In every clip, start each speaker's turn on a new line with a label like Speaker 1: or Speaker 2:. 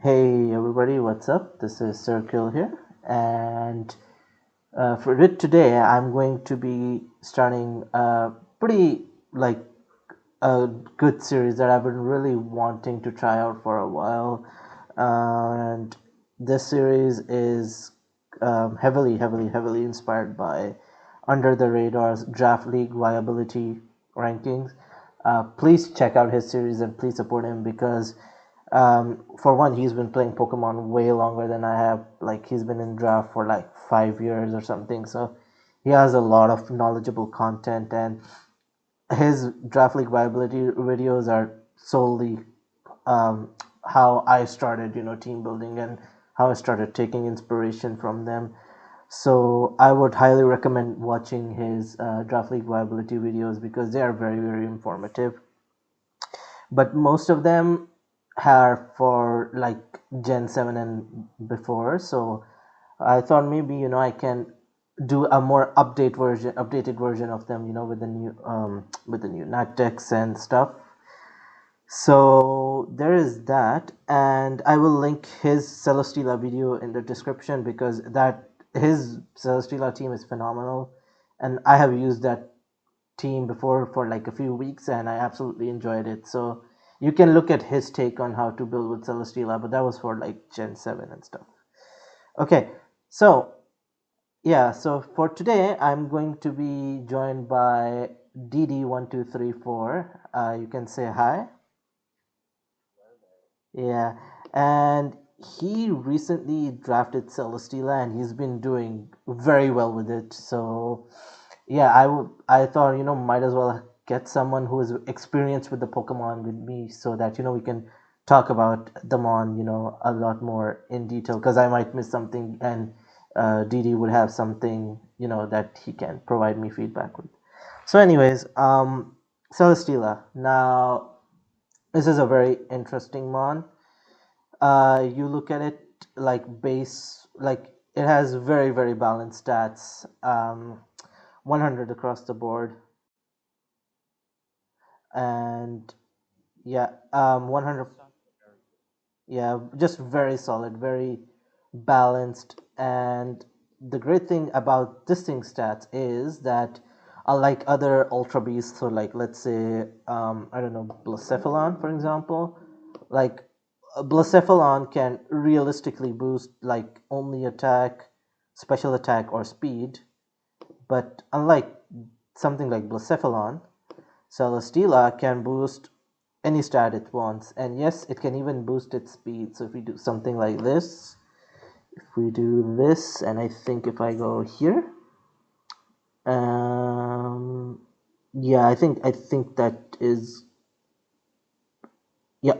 Speaker 1: Hey everybody, what's up? This is Circle here, and for it today, I'm going to be starting a pretty a good series that I've been really wanting to try out for a while, and this series is heavily inspired by Under the Radar's Draft League Viability rankings. Please check out his series and please support him because for one, he's been playing Pokemon way longer than I have. Like he's been in draft for like 5 years or something. So he has a lot of knowledgeable content, and his draft league viability videos are solely um, how I started, team building and how I started taking inspiration from them. So I would highly recommend watching his draft league viability videos because they are very informative. But most of them are for like Gen 7 and before. So I thought maybe I can do a more updated version of them, with the new nat decks and stuff. So there is that, and I will link his Celesteela video in the description because that his Celesteela team is phenomenal, and I have used that team before for like a few weeks, and I absolutely enjoyed it. So you can look at his take on how to build with Celesteela, but that was for like Gen 7 and stuff. Okay, so yeah, so for today, I'm going to be joined by DD1234. You can say hi. Yeah, and he recently drafted Celesteela, and he's been doing very well with it. So yeah, I thought might as well get someone who is experienced with the Pokemon with me, so that we can talk about them on a lot more in detail because I might miss something, and Didi would have something that he can provide me feedback with. So, anyways, Celesteela. Now, this is a very interesting mon. You look at it like base, like it has very balanced stats. 100 across the board, and yeah, 100. Yeah, just very solid, very balanced. And the great thing about this thing stats is that unlike other ultra beasts, so like let's say I don't know, Blacephalon for example, like Blacephalon can realistically boost like only attack, special attack, or speed. But unlike something like Blacephalon, Celesteela can boost any stat it wants, and yes, it can even boost its speed. So if we do something like this, if we do this, and I think if I go here, um, yeah, I think that is, yeah.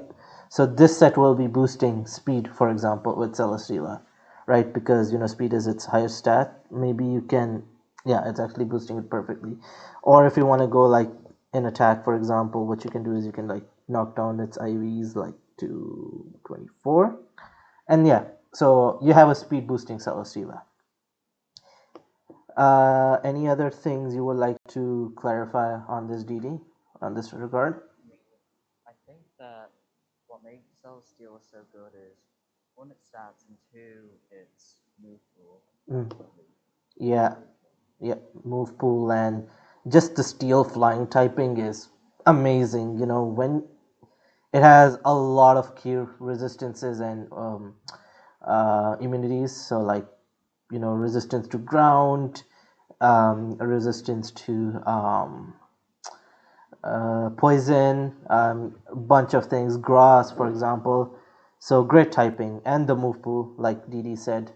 Speaker 1: So this set will be boosting speed, for example, with Celesteela, right? Because speed is its highest stat. Maybe you can, yeah, it's actually boosting it perfectly. Or if you want to go like in attack, for example, what you can do is you can like knock down its IVs like to 24, and yeah, so you have a speed boosting Celesteela. Any other things you would like to clarify on this DD, on this regard?
Speaker 2: I think that what makes Celesteela so good is one, its stats, and two, its move pool.
Speaker 1: Mm. Yeah, yeah, move pool and just the steel flying typing is amazing. When it has a lot of key resistances and immunities, so like resistance to ground, resistance to poison, a bunch of things, grass, for example. So great typing and the move pool, like Didi said.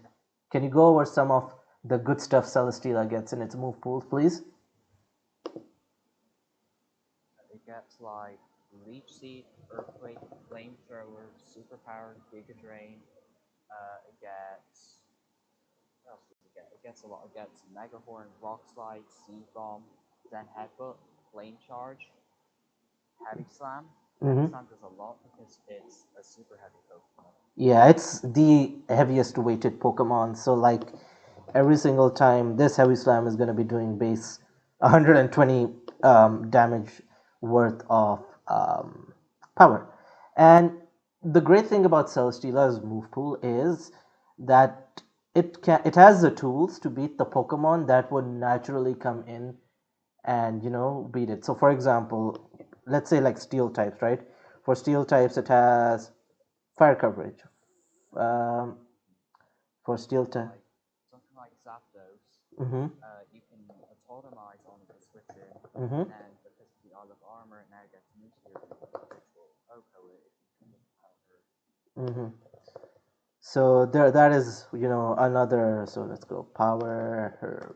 Speaker 1: Can you go over some of the good stuff Celesteela gets in its move pools, please?
Speaker 2: It gets like Leech Seed, Earthquake, Flamethrower, Superpower, Giga Drain. It gets what else does it get? It gets a lot. It gets Mega Horn, Rock Slide, Seed Bomb, Zen Headbutt, Flame Charge, Heavy Slam. Heavy
Speaker 1: Mm-hmm.
Speaker 2: Slam does a lot because it's a super heavy Pokemon.
Speaker 1: Yeah, it's the heaviest weighted Pokemon. So like every single time this heavy slam is going to be doing base 120 damage worth of power. And the great thing about Celesteela's move pool is that it has the tools to beat the Pokemon that would naturally come in and beat it. So for example, let's say like steel types, right? For steel types, it has fire coverage. Um, for steel type.
Speaker 2: Something like Zapdos,
Speaker 1: Mm-hmm.
Speaker 2: you can autotomize on the switch in,
Speaker 1: Mm-hmm.
Speaker 2: and because of the Isle of Armor, it now gets nuclear, which will OHKO it if you can counter.
Speaker 1: Mm-hmm. So there, that is another. So let's go power herb.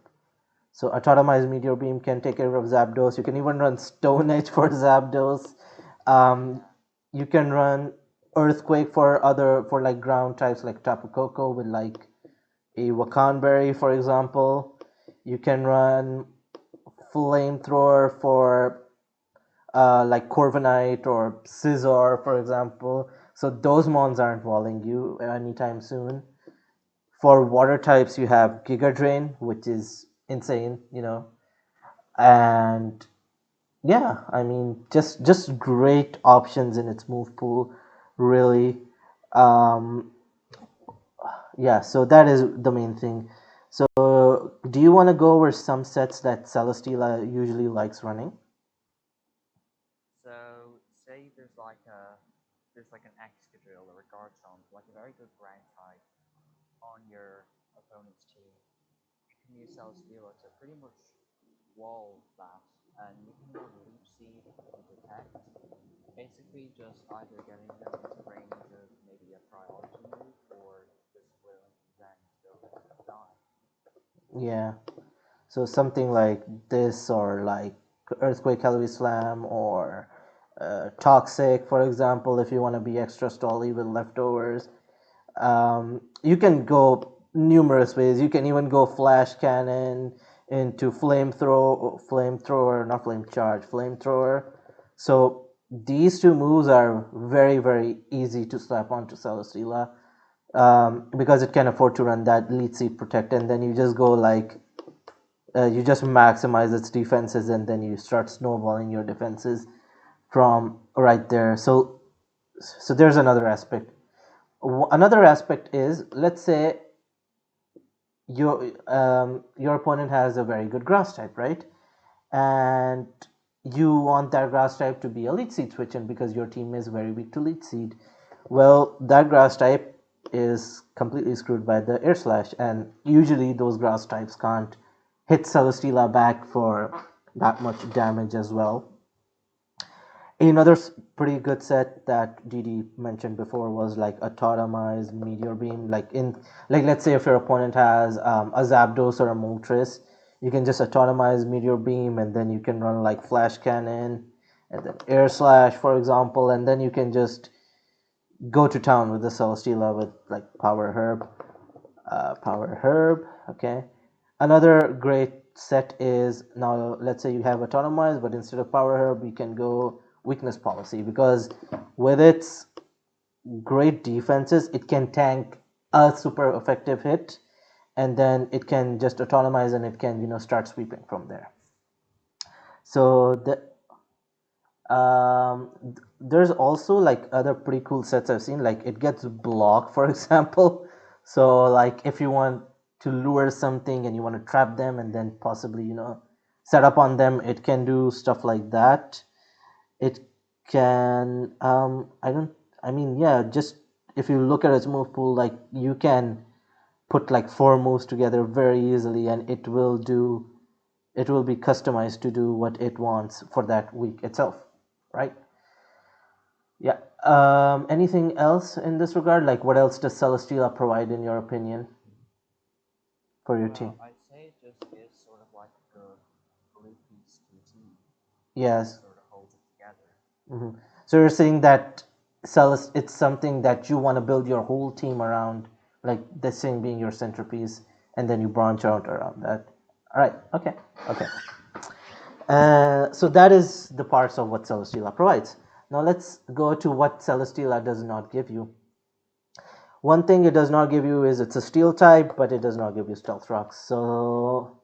Speaker 1: So Autotomized Meteor Beam can take care of Zapdos. You can even run Stone Edge for Zapdos. Um, you can run Earthquake for like ground types like Tapu Koko with like a Wakanberry, for example. You can run Flamethrower for like Corviknight or Scizor, for example. So those mons aren't walling you anytime soon. For water types, you have Giga Drain, which is insane. And yeah, I mean, just great options in its move pool, really. Um, yeah, so that is the main thing. So, do you want to go over some sets that Celesteela usually likes running?
Speaker 2: So say there's like an Excadrill or a Garchomp, like a very good ground type on your opponent's team. You can use Celesteela to pretty much wall that, and you can run Leech Seed and Protect. Basically, just either getting them into range of maybe a priority move, or just willing them to go let them die.
Speaker 1: Yeah. So something like this, or like Earthquake Calorie Slam, or Toxic, for example, if you want to be extra stally with leftovers. You can go numerous ways. You can even go Flash Cannon into Flamethrower, not Flame Charge, Flamethrower. So these two moves are very, very easy to slap onto Celesteela, because it can afford to run that Lead Seed Protect, and then you just go like you just maximize its defenses, and then you start snowballing your defenses from right there. So there's another aspect. Another aspect is, let's say your opponent has a very good grass type, right? And you want that grass type to be a lead seed switch in because your team is very weak to lead seed. Well, that grass type is completely screwed by the air slash, and usually those grass types can't hit Celesteela back for that much damage as well. Another pretty good set that DD mentioned before was like a Tautomized Meteor Beam. Like let's say if your opponent has a Zapdos or a Moltres, you can just Autotomize Meteor Beam, and then you can run like Flash Cannon and then Air Slash, for example, and then you can just go to town with the Celesteela with like Power Herb. Okay. Another great set is, now let's say you have Autotomized, but instead of Power Herb, you can go Weakness Policy, because with its great defenses, it can tank a super effective hit, and then it can just Autotomize, and it can start sweeping from there. So there's also like other pretty cool sets I've seen. Like it gets blocked, for example. So like if you want to lure something and you want to trap them and then possibly set up on them, it can do stuff like that. It can I don't I mean yeah, just if you look at its move pool, like you can put like four moves together very easily, and it will be customized to do what it wants for that week itself, right? Yeah. Anything else in this regard? Like, what else does Celesteela provide, in your opinion, for your team?
Speaker 2: Well, I'd say it just is sort of like a good glue piece to the team.
Speaker 1: Yes.
Speaker 2: Sort of holds it together.
Speaker 1: Hmm. So you're saying that it's something that you want to build your whole team around, like this thing being your centerpiece, and then you branch out around that. All right. Okay. Okay. So that is the parts of what Celesteela provides. Now let's go to what Celesteela does not give you. One thing it does not give you is it's a steel type, but it does not give you stealth rocks. So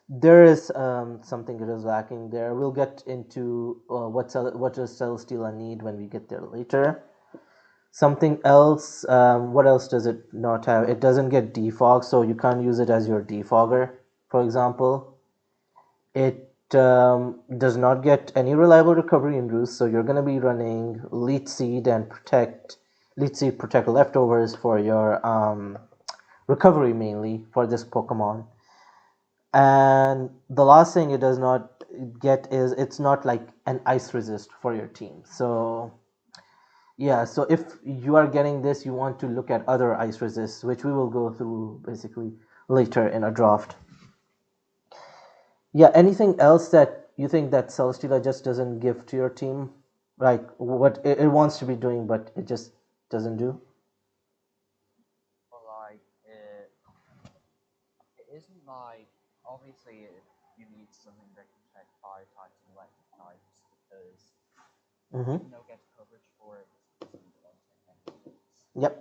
Speaker 1: there is something it is lacking there. We'll get into what does Celesteela need when we get there later. Something else, what else does it not have? It doesn't get defog, so you can't use it as your defogger, for example. It does not get any reliable recovery in roost, so you're going to be running Leech Seed and protect leftovers for your recovery mainly for this Pokemon. And the last thing it does not get is it's not like an ice resist for your team. So yeah, so if you are getting this, you want to look at other ice resists, which we will go through basically later in a draft. Yeah, anything else that you think that Celesteela just doesn't give to your team? Like what it wants to be doing, but it just doesn't do?
Speaker 2: But like it isn't like obviously you need something that can check fire types and electric types because
Speaker 1: Mm-hmm.
Speaker 2: even though it gets coverage for it, it doesn't check anything.
Speaker 1: Yep.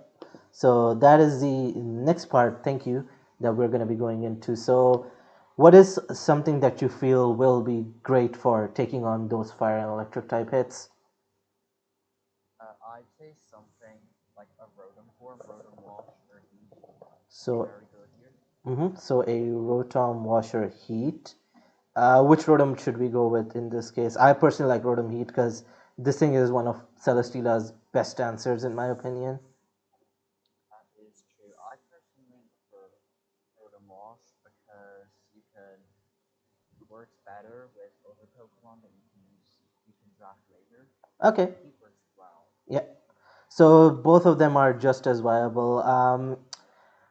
Speaker 1: So that is the next part, thank you, that we're going to be going into. So, what is something that you feel will be great for taking on those fire and electric type hits?
Speaker 2: I'd say something like a Rotom form, Rotom Wash, or Heat would be
Speaker 1: So,
Speaker 2: very good here.
Speaker 1: so a Rotom Washer Heat. Which Rotom should we go with in this case? I personally like Rotom Heat because this thing is one of Celesteela's best answers, in my opinion.
Speaker 2: That is true. I personally prefer Rotom Wash because you can works better with other Pokemon that you can draft later.
Speaker 1: Okay,
Speaker 2: Heat works well.
Speaker 1: yeah. So both of them are just as viable.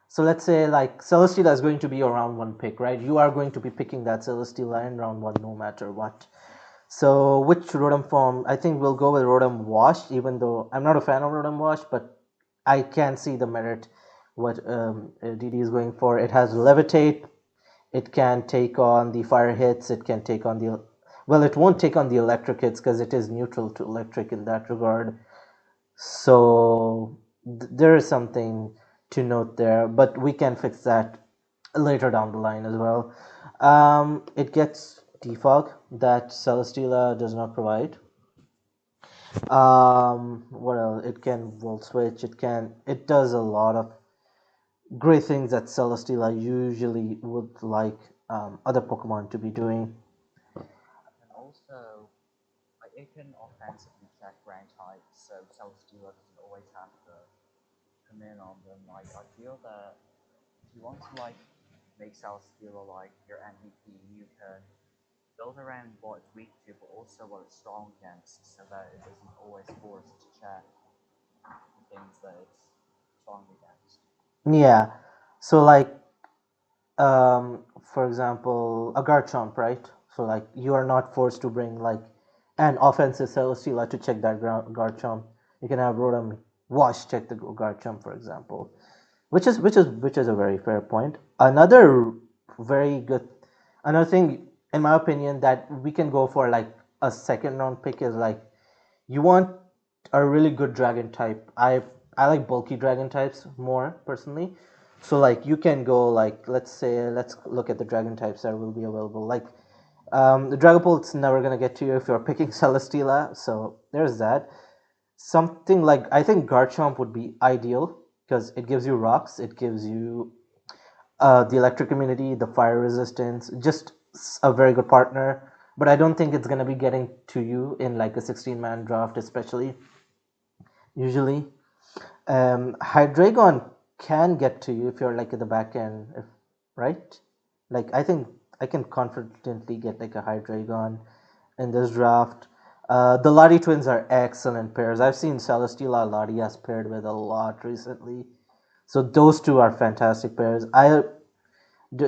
Speaker 1: So let's say like Celesteela is going to be a round one pick, right? You are going to be picking that Celesteela in round one no matter what. So which Rotom form? I think we'll go with Rotom Wash, even though I'm not a fan of Rotom Wash, but I can see the merit what DD is going for. It has Levitate. It can take on the fire hits. It can take on the well. It won't take on the electric hits because it is neutral to electric in that regard. So there is something to note there, but we can fix that later down the line as well. It gets defog that Celesteela does not provide. What else? It can volt switch. It does a lot of great things that Celesteela usually would like other Pokemon to be doing.
Speaker 2: And also, like it can offensively check ground types, so Celesteela doesn't always have to come in on them. Like I feel that if you want to like make Celesteela like your MVP, you can build around what it's weak to, but also what it's strong against, so that it isn't always forced to check the things that it's strong against.
Speaker 1: Yeah. So like for example, a Garchomp, right? So like you are not forced to bring like an offensive Celesteela to check that Garchomp. You can have Rotom Wash check the Garchomp, for example, which is a very fair point. Very good, another thing in my opinion that we can go for like a second round pick is like you want a really good dragon type. I like bulky dragon types more personally. So like you can go like let's look at the dragon types that will be available. Like the Dragapult's never gonna get to you if you're picking Celesteela. So there's that. Something like I think Garchomp would be ideal because it gives you rocks, it gives you the electric immunity, the fire resistance, just a very good partner. But I don't think it's gonna be getting to you in like a 16-man draft, especially usually. Hydreigon can get to you if you're like at the back end, if right. Like I think I can confidently get like a Hydreigon in this draft. The Lottie twins are excellent pairs. I've seen Celesteela Latias paired with a lot recently. So those two are fantastic pairs.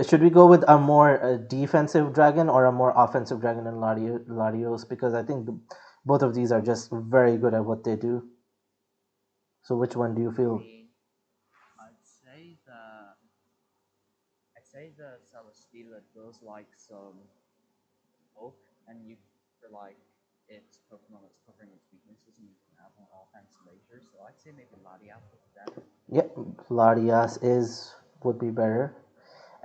Speaker 1: Should we go with a more defensive dragon or a more offensive dragon in Latios? Because I think both of these are just very good at what they do. So which one do you
Speaker 2: I
Speaker 1: feel?
Speaker 2: mean, I'd say that I'd say that Celesteela does like some bulk, and you for like it's Pokemon that's covering its weaknesses, and you can add more offense later. So I'd say maybe Latias would be better.
Speaker 1: Yep, Latias is would be better.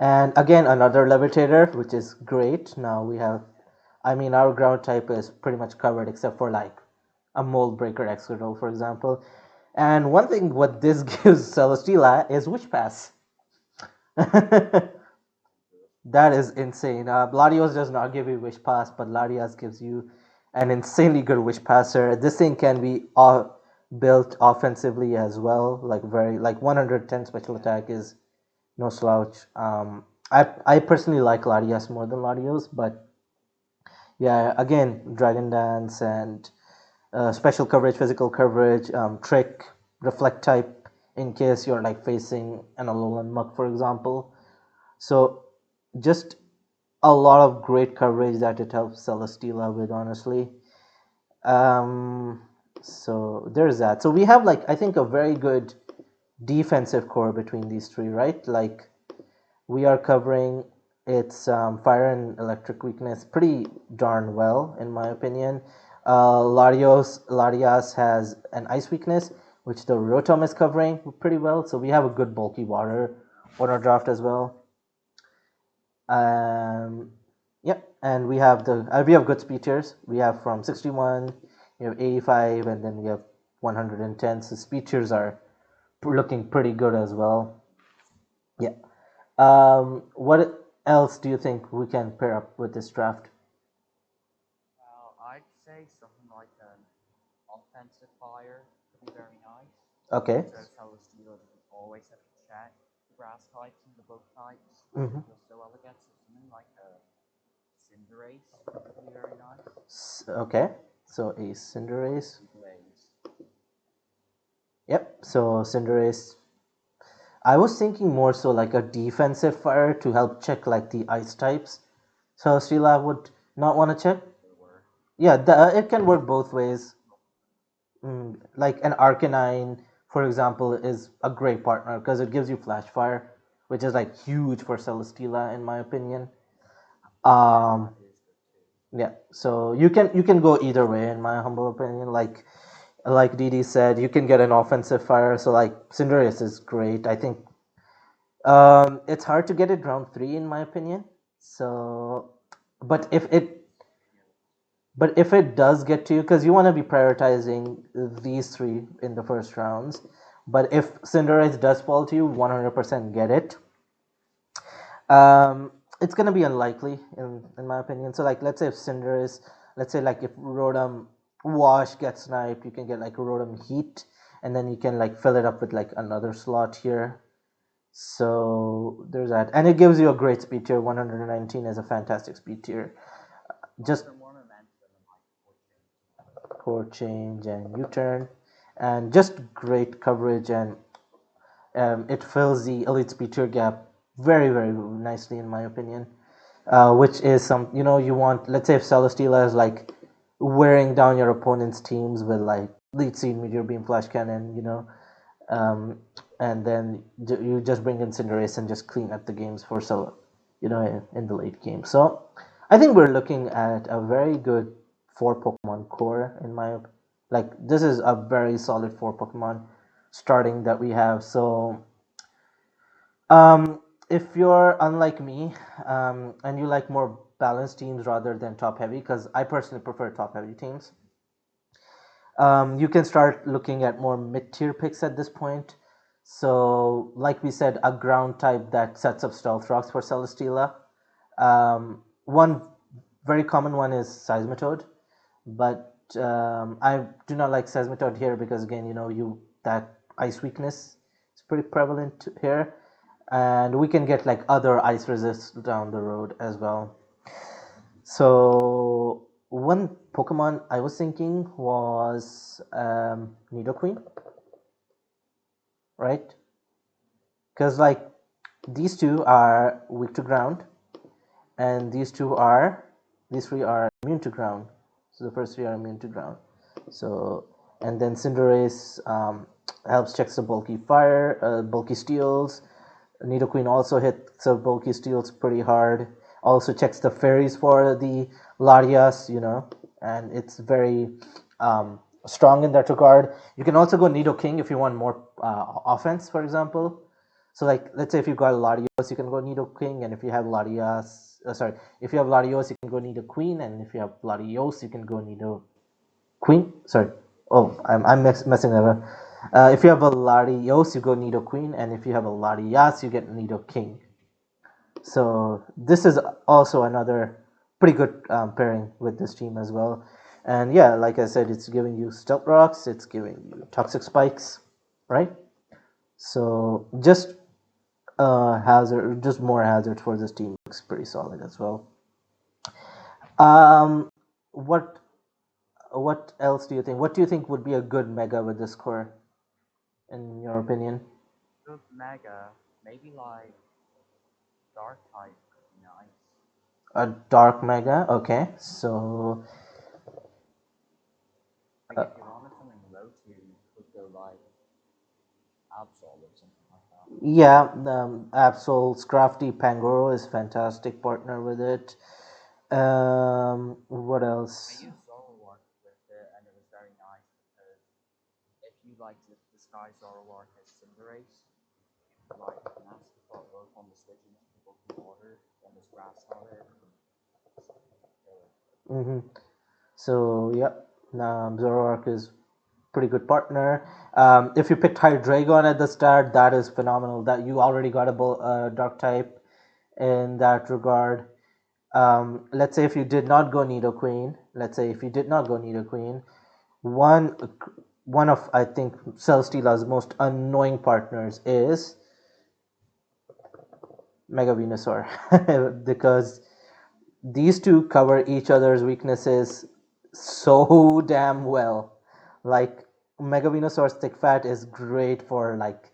Speaker 1: And again, another levitator, which is great. Now we have, I mean, our ground type is pretty much covered except for like a mold breaker Excadrill, for example. And one thing what this gives Celesteela is Wish Pass. That is insane. Latios does not give you Wish Pass, but Latias gives you an insanely good Wish Passer. This thing can be built offensively as well, like very like 110 special attack is no slouch. I personally like Latias more than Latios, but yeah, again, Dragon Dance and special coverage, physical coverage, trick, reflect type in case you're like facing an Alolan Muck, for example. So just a lot of great coverage that it helps Celesteela with, honestly. Um, so there's that. So we have like I think a very good defensive core between these three, right? Like we are covering its fire and electric weakness pretty darn well, in my opinion. Larias has an ice weakness, which the Rotom is covering pretty well. So we have a good bulky water on our draft as well. Yep, and we have good speed tiers. We have from 61, we have 85, and then we have 110. So speed tiers are looking pretty good as well. Yeah. What else do you think we can pair up with this draft?
Speaker 2: Well, I'd say something like an offensive fire would be very nice.
Speaker 1: Okay.
Speaker 2: So Celesteela doesn't always have to check the grass types and the bug types.
Speaker 1: Mm-hmm.
Speaker 2: You'll still able to get something like a Cinderace would be very nice.
Speaker 1: Okay. So a Cinderace.
Speaker 2: Blaze.
Speaker 1: Yep. So Cinderace. I was thinking more so like a defensive fire to help check like the ice types. So Celesteela would not want to check. Yeah, it can work both ways. Like an Arcanine, for example, is a great partner because it gives you Flash Fire, which is like huge for Celesteela in my opinion. Um, yeah, so you can go either way in my humble opinion. Like DD said, you can get an offensive fire. So like Cinderace is great. I think it's hard to get it round 3 in my opinion. So, but if it does get to you, because you want to be prioritizing these three in the first rounds, but if Cinderace does fall to you, 100% get it. It's gonna be unlikely in my opinion. So like, let's say if Cinderace, let's say like if Rotom Wash gets sniped, you can get like Rotom Heat, and then you can like fill it up with like another slot here. So there's that, and it gives you a great speed tier. 119 is a fantastic speed tier. Just core change and U-turn, and just great coverage, and it fills the elite speed tier gap very very nicely in my opinion. Which is some you want. Let's say if Celesteela is like wearing down your opponent's teams with like lead seed, meteor beam, flash cannon, and then you just bring in Cinderace and just clean up the games for in the late game. So I think we're looking at a very good 4 Pokemon core in my like this is a very solid 4 Pokemon starting that we have. So if you're unlike me, and you like more balanced teams rather than top heavy, because I personally prefer top heavy teams, you can start looking at more mid tier picks at this point. So, like we said, a ground type that sets up stealth rocks for Celesteela. One very common one is Seismitoad, but I do not like Seismitoad here because again, that ice weakness is pretty prevalent here, and we can get like other ice resists down the road as well. So one Pokemon I was thinking was Nidoqueen, right? Because like these two are weak to ground, and these three are immune to ground. So the first three are immune to ground. So and then Cinderace helps checks the bulky fire, bulky steels. Nidoqueen also hits the bulky steels pretty hard. Also checks the fairies for the Larias, and it's very strong in that regard. You can also go Nidoking if you want more offense, for example. So like, let's say if you've got Larios, you can go Nidoking, and if you have if you have Larios, you can go Nidoqueen, and if you have Larios, you can go Nidoqueen. Sorry. Oh, I'm messing that up. If you have a Latios, you go Nidoqueen, and if you have a Latias, you get Nidoking. So this is also another pretty good pairing with this team as well. And yeah, like I said, it's giving you Stealth Rocks, it's giving you Toxic Spikes, right? So just more hazards for this team looks pretty solid as well. Um, what what else do you think? What do you think would be a good mega with this core, in your opinion?
Speaker 2: Good Mega, maybe like Dark type could be nice.
Speaker 1: A dark mega, okay. So
Speaker 2: Like if you wanted something low tier, you could go like Absol or something like that.
Speaker 1: yeah, Absol's Crafty Pangoro is fantastic partner with it. What
Speaker 2: I
Speaker 1: else?
Speaker 2: used Zoroark with it, and it was very nice because if you like to disguise Zoroark as Cinderace, you could like mask put both on the switch into the Pokemon order, then this grass starter, and kill it.
Speaker 1: Mm-hmm. So yeah, Zoroark is pretty good partner. If you picked Hydreigon at the start, that is phenomenal. That you already got a dark type in that regard. Let's say if you did not go Nidoqueen, one one of I think Celesteela's most annoying partners is Mega Venusaur because these two cover each other's weaknesses so damn well. Like Mega Venusaur's thick fat is great for like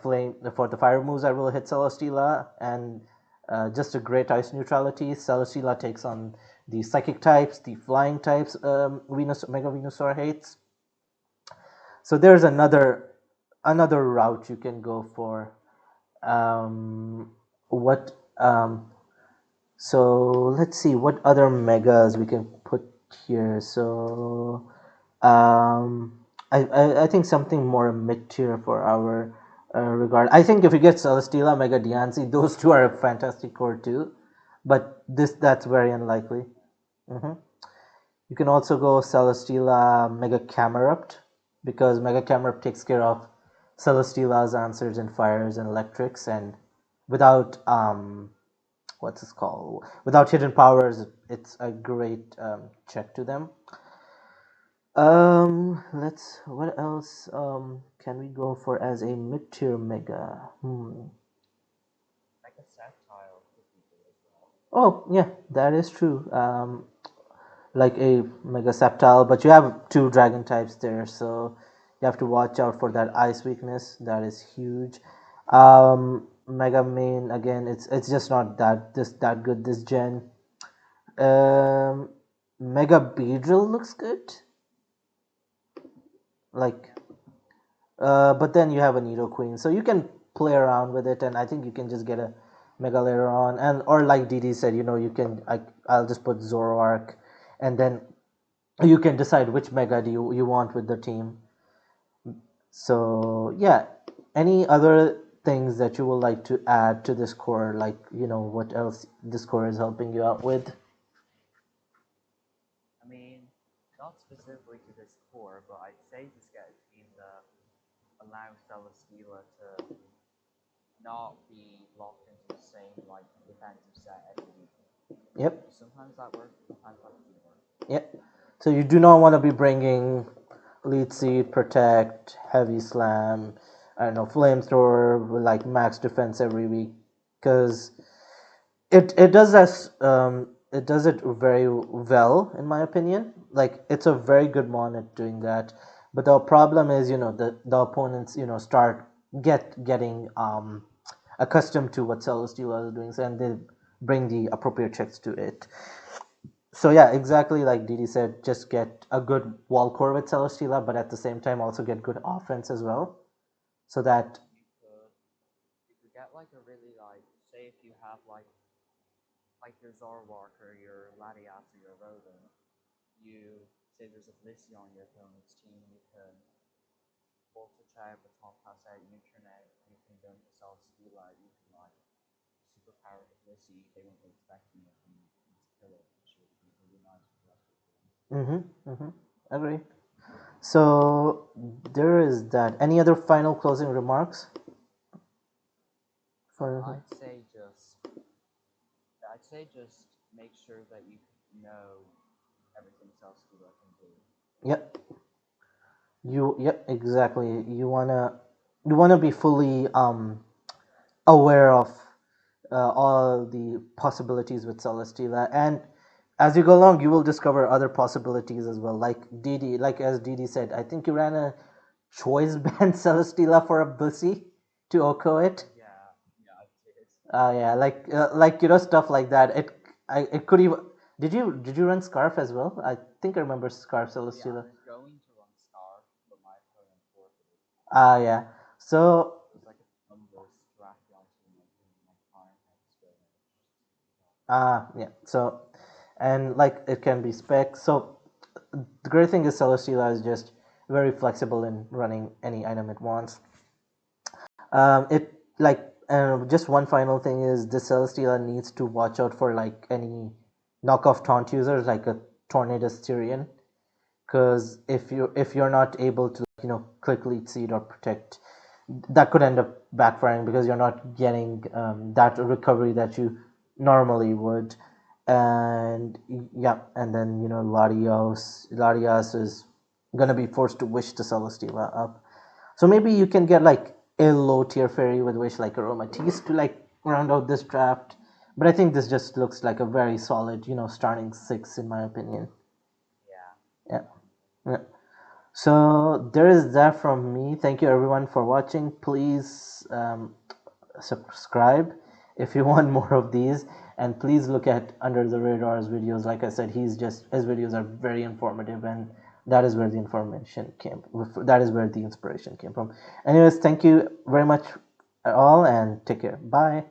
Speaker 1: flame for the fire moves that will hit Celesteela, and just a great ice neutrality. Celesteela takes on the psychic types, the flying types. Mega Venusaur hates. So there's another route you can go for. What So let's see what other megas we can put here. So I think something more mid tier for our regard. I think if you get Celesteela, Mega Diancie, those two are a fantastic core too, but that's very unlikely. Hmm. You can also go Celesteela, Mega Camerupt, because Mega Camerupt takes care of Celesteela's answers in fires and electrics, and without what's it called? Without hidden powers, it's a great check to them. Let's. What else can we go for as a mid tier mega?
Speaker 2: Like a Sceptile could be good as well.
Speaker 1: Oh yeah, that is true. Like a mega Sceptile, but you have two dragon types there, so you have to watch out for that ice weakness. That is huge. Mega Main again, it's just not that good this gen. Um, Mega Beedrill looks good. Like, but then you have a Nidoqueen, so you can play around with it, and I think you can just get a Mega later on, and or like DD said, you can I'll just put Zoroark, and then you can decide which Mega do you want with the team. So yeah, any other things that you would like to add to this core, like what else this core is helping you out with?
Speaker 2: I mean, not specifically to this core, but I'd say just get a team that allows Celesteela to not be locked into the same like defensive set every week.
Speaker 1: Yep.
Speaker 2: Sometimes that works, sometimes that doesn't work.
Speaker 1: Yep. So you do not want to be bringing lead seed, protect, heavy slam, I don't know, flamethrower with like max defense every week, because it does it very well in my opinion. Like it's a very good mon at doing that, but the problem is the opponents start getting accustomed to what Celesteela is doing, and they bring the appropriate checks to it. So yeah, exactly like Didi said, just get a good wall core with Celesteela, but at the same time also get good offense as well. So that
Speaker 2: You could get like a really like say if you have like your Zoroark or your Latias or your Rodent, you say there's a Blissey on your opponent's team, you can also check the top pass out Nutrinet, you can go into Celesteela, you can like superpower the Blissey, they won't be expecting it and just kill it, which would be really nice for the rest of the game.
Speaker 1: mm-hmm, mm-hmm, agree. So there is that. Any other final closing remarks?
Speaker 2: I'd say just make sure that you know everything Celesteela can do.
Speaker 1: Yep. Yep, exactly. You wanna be fully aware of all the possibilities with Celesteela, and as you go along, you will discover other possibilities as well. Like DD, like as DD said, I think you ran a choice band Celesteela for a Bussy to Oko it.
Speaker 2: Yeah, I did.
Speaker 1: Yeah, like stuff like that. It could even. Did you run Scarf as well? I think I remember Scarf
Speaker 2: Yeah, I
Speaker 1: Celesteela.
Speaker 2: was going to run Scarf, but my opponent forfeited.
Speaker 1: Yeah. So
Speaker 2: It was like a thunder strategy onto my fire experience.
Speaker 1: yeah. So, and like it can be spec. So the great thing is Celesteela is just very flexible in running any item it wants. It like just one final thing is the Celesteela needs to watch out for like any knockoff taunt users like a Tornadus Tyrion, because if you're not able to click lead seed or protect, that could end up backfiring because you're not getting that recovery that you normally would. And yeah, and then Larios is gonna be forced to wish the Celesteela up. So maybe you can get like a low tier fairy with wish like Aromatisse to like round out this draft. But I think this just looks like a very solid, starting six in my opinion.
Speaker 2: Yeah.
Speaker 1: Yeah. Yeah. So there is that from me. Thank you everyone for watching. Please subscribe if you want more of these, and please look at Under the Radar's videos. Like I said, his videos are very informative, and that is where the information came. That is where the inspiration came from. Anyways, thank you very much all, and take care. Bye.